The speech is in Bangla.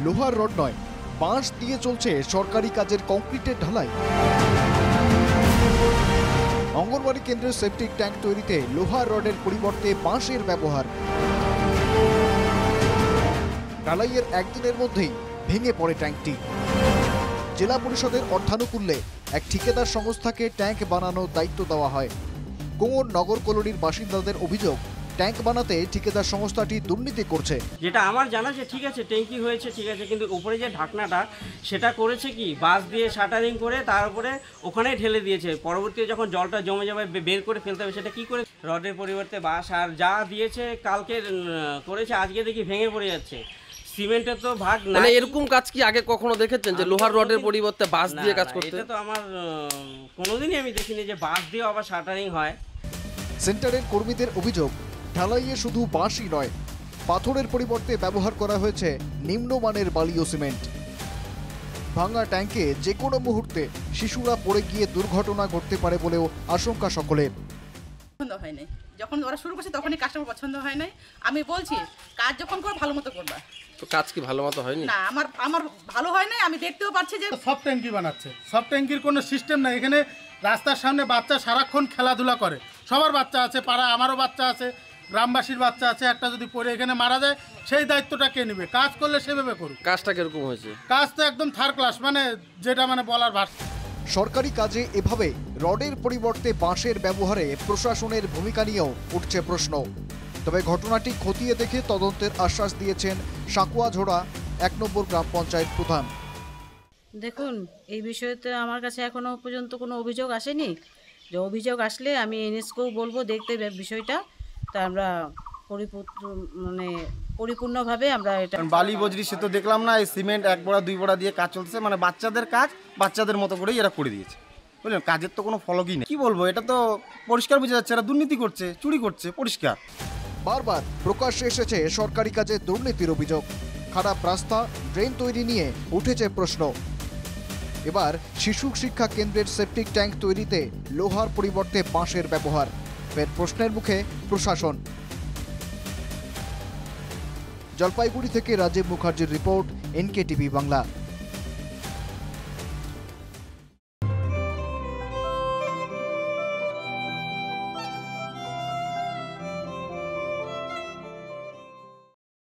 লোহার রড নয়, বাঁশ দিয়ে চলছে সরকারি কাজের কংক্রিটের ঢালাই। অঙ্গনওয়াড়ি কেন্দ্রের সেপটিক ট্যাঙ্ক তৈরিতে লোহার রডের পরিবর্তে বাঁশের ব্যবহার। ঢালাইয়ের একদিনের মধ্যেই ভেঙে পড়ে ট্যাঙ্কটি। জেলা পরিষদের অর্থানুকূল্যে এক ঠিকাদার সংস্থাকে ট্যাঙ্ক বানানোর দায়িত্ব দেওয়া হয়। কোঙর নগর কলোনির বাসিন্দাদের অভিযোগ, ট্যাঙ্ক বানাতে ঠিকাদার সংস্থাটি দুর্নীতি করছে। যেটা আমার জানা যে ঠিক আছে ট্যাঙ্কি হয়েছে, ঠিক আছে, কিন্তু উপরে যে ঢাকনাটা সেটা করেছে কি বাঁশ দিয়ে শাটারিং করে তার উপরে ওখানেই ঢেলে দিয়েছে। পরবর্তীতে যখন জলটা জমে যাবে বের করে ফেলতে হবে, সেটা কি করে? রডের পরিবর্তে বাঁশ, আর যা দিয়েছে কালকে করেছে আজকে দেখি ভেঙে পড়ে যাচ্ছে। সিমেন্টের তো ভাগ না। মানে এরকম কাজ কি আগে কখনো দেখেছেন যে লোহার রডের পরিবর্তে বাঁশ দিয়ে কাজ করতে? এটা তো আমার কোনোদিনই আমি দেখিনি যে বাঁশ দিয়ে আবার শাটারিং হয়। সেন্টারের কর্মীদের অভিযোগ, ঢালাইয়ে শুধু বাঁশই নয়, পাথরের পরিবর্তে ব্যবহার করা হয়েছে নিম্নমানের বালি ও সিমেন্ট। ভাঙা ট্যাঙ্কে যে কোনো মুহূর্তে শিশুরা পড়ে গিয়ে দুর্ঘটনা ঘটতে পারে বলেও আশঙ্কা সকলের। পছন্দ হয় নাই, যখন ওরা শুরু করছে তখনই কাজটা পছন্দ হয় নাই। আমি বলছি কাজ যখন করো ভালো মতো করবা। তো কাজ কি ভালো মতো হয়নি? না, আমার ভালো হয় নাই। আমি দেখতেও পাচ্ছি যে সব ট্যাঙ্কি বানাচ্ছে। সব ট্যাঙ্কির কোনো সিস্টেম নাই। এখানে রাস্তার সামনে বাচ্চা সারাক্ষণ খেলাধুলা করে, সবার বাচ্চা আছে, পাড়া আমারও বাচ্চা আছে, গ্রামবাসীর বাচ্চা আছে। একটা যদি পড়ে এখানে মারা যায় সেই দায়িত্বটা কে নেবে? কাজ করলে সেভাবে করুক। কাজটা কিরকম হয়েছে? কাজ তো একদম থার্ড ক্লাস, মানে যেটা মানে বলার ভাষা। সরকারি কাজে এভাবে রডের পরিবর্তে বাঁশের ব্যবহারে প্রশাসনের ভূমিকা নিয়েও উঠছে প্রশ্ন। তবে ঘটনাটি খতিয়ে দেখে তদন্তের আশ্বাস দিয়েছেন সাকুয়াঝোড়া ১ নম্বর গ্রাম পঞ্চায়েত প্রধান। দেখুন, এই বিষয়তে আমার কাছে এখনো পর্যন্ত কোনো অভিযোগ আসেনি। যে অভিযোগ আসলে আমি এনএসকেও বলবো দেখতে বিষয়টা, তা আমরা পরিপূর্ণভাবে আমরা এটা। বালি বজরি সে তো দেখলাম না, এই সিমেন্ট 1 বড়া 2 বড়া দিয়ে কাজ চলছে। মানে বাচ্চাদের কাজ বাচ্চাদের মতো করেই এরা করে দিয়েছে, বুঝলেন? কাজের তো কোনো ফলকই নেই। কি বলবো, এটা তো পরিষ্কার বোঝা যাচ্ছে এরা দুর্নীতি করছে, চুরি করছে, পরিষ্কার। বারবার প্রকাশ্যে এসেছে সরকারি কাজে দুর্নীতির অভিযোগ। খারাপ রাস্তা, ড্রেন তৈরি নিয়ে উঠেছে প্রশ্ন। এবার শিশু শিক্ষা কেন্দ্রের সেপটিক ট্যাঙ্ক তৈরিতে লোহার পরিবর্তে বাঁশের ব্যবহার। ফের প্রশ্নের মুখে প্রশাসন। জলপাইগুড়ি থেকে রাজীব মুখার্জির রিপোর্ট, NKTV বাংলা।